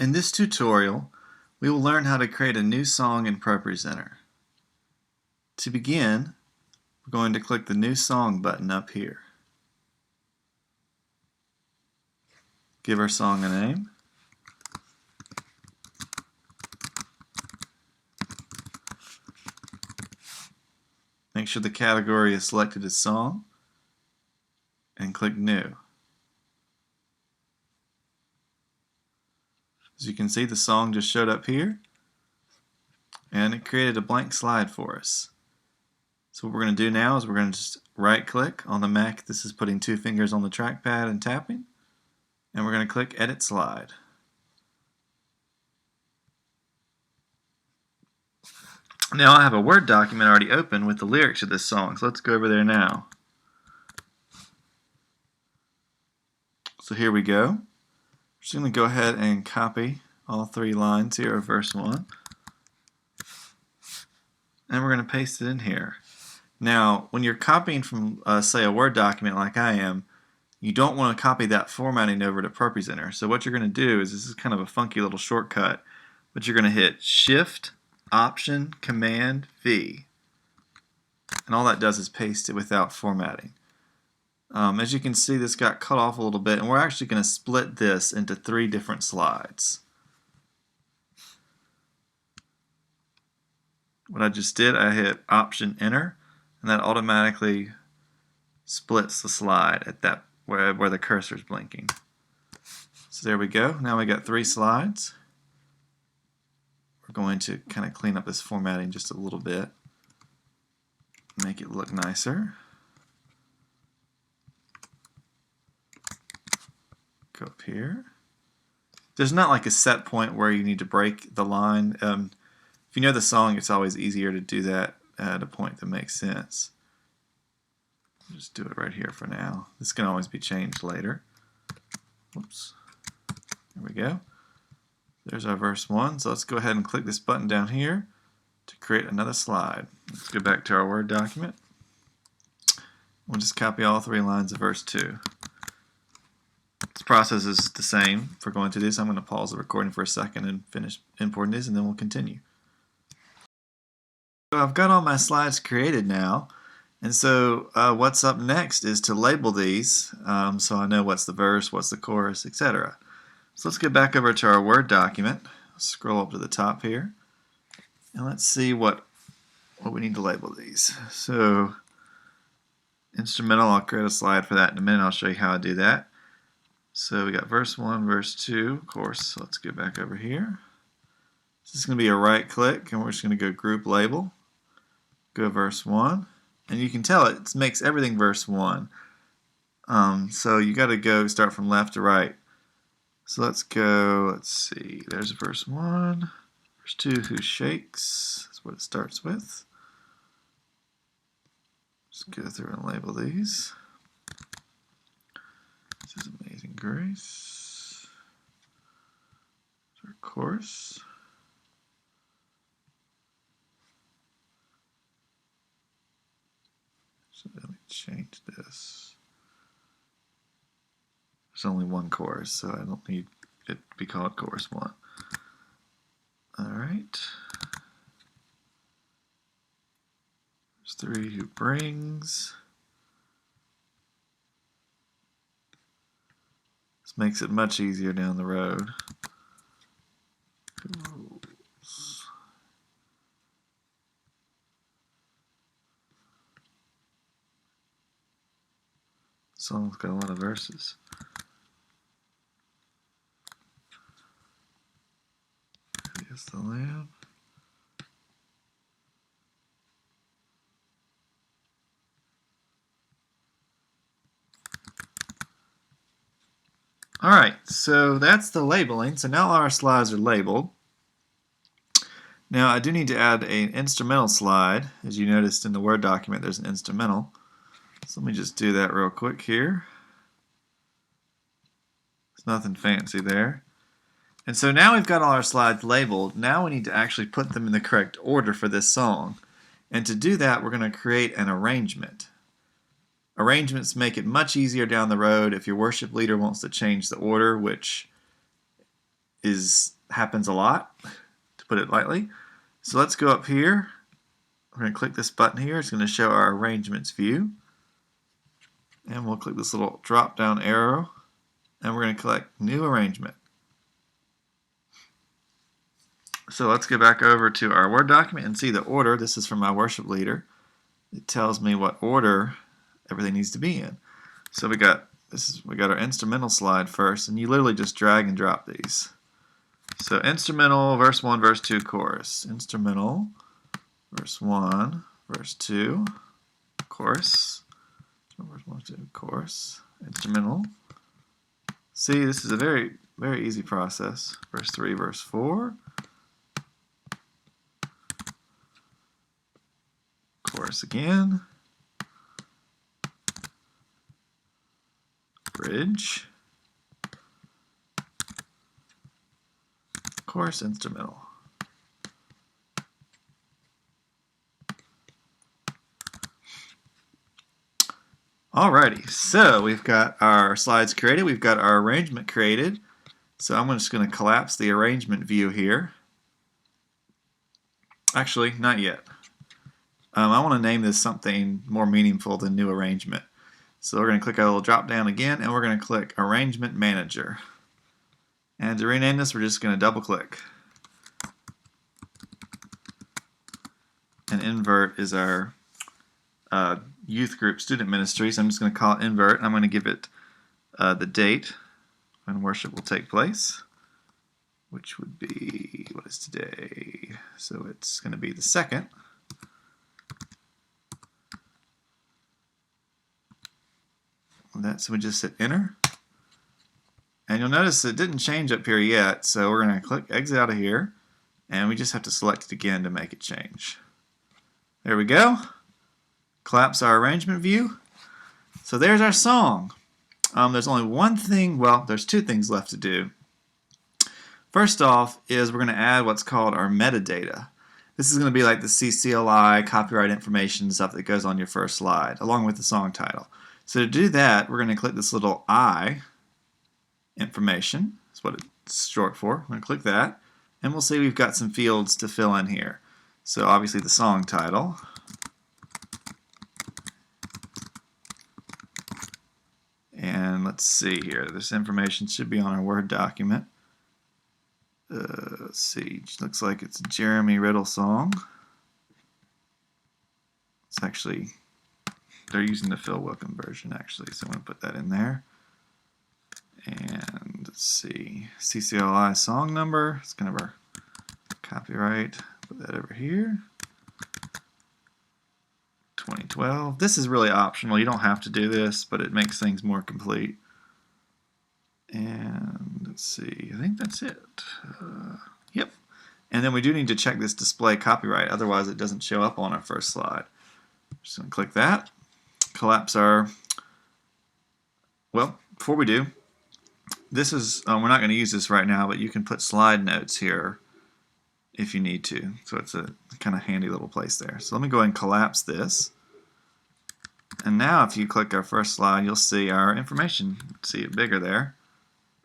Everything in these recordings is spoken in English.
In this tutorial, we will learn how to create a new song in ProPresenter. To begin, we're going to click the New Song button up here. Give our song a name. Make sure the category is selected as Song, and click New. As you can see, the song just showed up here, and it created a blank slide for us. So what we're going to do now is we're going to just right click on the Mac. This is putting two fingers on the trackpad and tapping, and we're going to click Edit Slide. Now I have a Word document already open with the lyrics of this song, so let's go over there now. So here we go. We're just going to go ahead and copy all three lines here of verse 1. And we're going to paste it in here. Now, when you're copying from, say, a Word document like I am, you don't want to copy that formatting over to ProPresenter. So what you're going to do is, this is kind of a funky little shortcut, but you're going to hit Shift, Option, Command, V. And all that does is paste it without formatting. As you can see, this got cut off a little bit, and we're actually going to split this into 3 different slides. What I just did, I hit Option Enter, and that automatically splits the slide at that where the cursor is blinking. So there we go. Now we got 3 slides. We're going to kind of clean up this formatting just a little bit, make it look nicer. Go up here. There's not like a set point where you need to break the line. If you know the song, it's always easier to do that at a point that makes sense. Just do it right here for now. This can always be changed later. Whoops. There we go. There's our verse 1. So let's go ahead and click this button down here to create another slide. Let's go back to our Word document. We'll just copy all 3 lines of verse 2. This process is the same for going through this. I'm going to pause the recording for a second and finish importing this, and then we'll continue. So I've got all my slides created now, and so what's up next is to label these so I know what's the verse, what's the chorus, etc. So let's get back over to our Word document. Scroll up to the top here, and let's see what we need to label these. So instrumental, I'll create a slide for that in a minute. I'll show you how I do that. So we got verse 1, verse 2, of course. So let's get back over here. This is going to be a right click, and we're just going to go Group Label. Go verse 1. And you can tell it makes everything verse 1. So you got to go start from left to right. So let's go, let's see, there's verse 1. Verse 2, Who Shakes? That's what it starts with. Just go through and label these. This is Amazing Grace. It's our chorus. So let me change this. There's only one chorus, so I don't need it to be called chorus 1. Alright. Verse 3, Who Brings? This makes it much easier down the road. Song's got a lot of verses. Here's the Lamb. Alright, so that's the labeling. So now our slides are labeled. Now I do need to add an instrumental slide. As you noticed in the Word document, there's an instrumental. So let me just do that real quick here. There's nothing fancy there. And so now we've got all our slides labeled. Now we need to actually put them in the correct order for this song. And to do that, we're going to create an arrangement. Arrangements make it much easier down the road if your worship leader wants to change the order, which happens a lot, to put it lightly. So let's go up here. We're going to click this button here. It's going to show our arrangements view. And we'll click this little drop down arrow, and we're going to click new arrangement. So let's go back over to our Word document and see the order. This is from my worship leader. It tells me what order everything needs to be in. So we got our instrumental slide first, and you literally just drag and drop these. So instrumental, verse 1, verse 2, chorus. Instrumental, verse 1, verse 2, chorus. Verse 1, 2, chorus. Instrumental. See, this is a very, very easy process. Verse 3, verse 4. Chorus again. Bridge. Chorus, instrumental. Alrighty, so we've got our slides created, we've got our arrangement created. So I'm just going to collapse the arrangement view here. Actually, not yet. I want to name this something more meaningful than new arrangement. So we're going to click our little drop down again, and we're going to click Arrangement Manager. And to rename this, we're just going to double click. And Invert is our youth group student ministry, so I'm just going to call it Invert. I'm going to give it the date when worship will take place, which would be, what is today? So it's going to be the 2nd. So we just hit enter. And you'll notice it didn't change up here yet, so we're going to click exit out of here, and we just have to select it again to make it change. There we go. Collapse our arrangement view. So there's our song. There's only one thing, well, there's two things left to do. First off is we're going to add what's called our metadata. This is going to be like the CCLI, copyright information stuff that goes on your first slide, along with the song title. So to do that, we're going to click this little I, information, that's what it's short for. We're going to click that, and we'll see we've got some fields to fill in here. So obviously the song title. And let's see here, this information should be on our Word document. Let's see, looks like it's a Jeremy Riddle song. It's actually, they're using the Phil Wickham version actually, so I'm going to put that in there. And let's see, CCLI song number, it's kind of our copyright, put that over here. 2012. This is really optional, you don't have to do this, but it makes things more complete. And let's see, I think that's it. Yep. And then we do need to check this display copyright, otherwise it doesn't show up on our first slide. Just going to click that, collapse our, well, before we do, this is, we're not going to use this right now, but you can put slide notes here if you need to. So it's a kind of handy little place there. So let me go ahead and collapse this. And now if you click our first slide, you'll see our information. See it bigger there.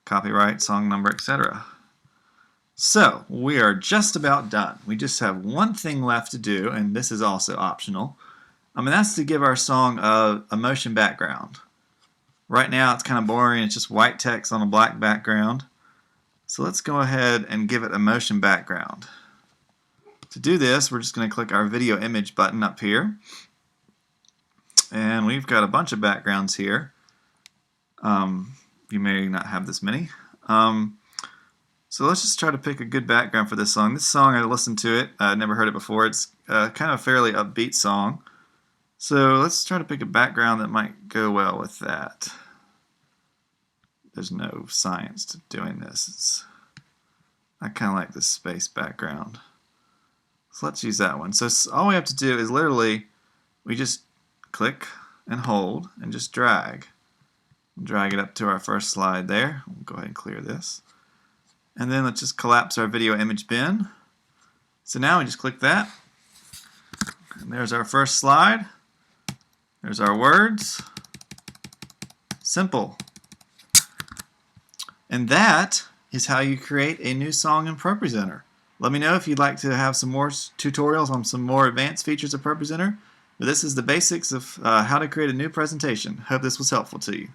Copyright, song number, etc. So we are just about done. We just have one thing left to do, and this is also optional. And that's to give our song a motion background. Right now it's kind of boring, it's just white text on a black background. So let's go ahead and give it a motion background. To do this, we're just going to click our video image button up here. And we've got a bunch of backgrounds here. You may not have this many. So let's just try to pick a good background for this song. This song, I listened to it, I never heard it before. It's kind of a fairly upbeat song. So let's try to pick a background that might go well with that. There's no science to doing this. I kind of like this space background. So let's use that one. So all we have to do is literally, we just click and hold and just drag. Drag it up to our first slide there. We'll go ahead and clear this. And then let's just collapse our video image bin. So now we just click that. And there's our first slide. There's our words. Simple. And that is how you create a new song in ProPresenter. Let me know if you'd like to have some more tutorials on some more advanced features of ProPresenter. But this is the basics of how to create a new presentation. Hope this was helpful to you.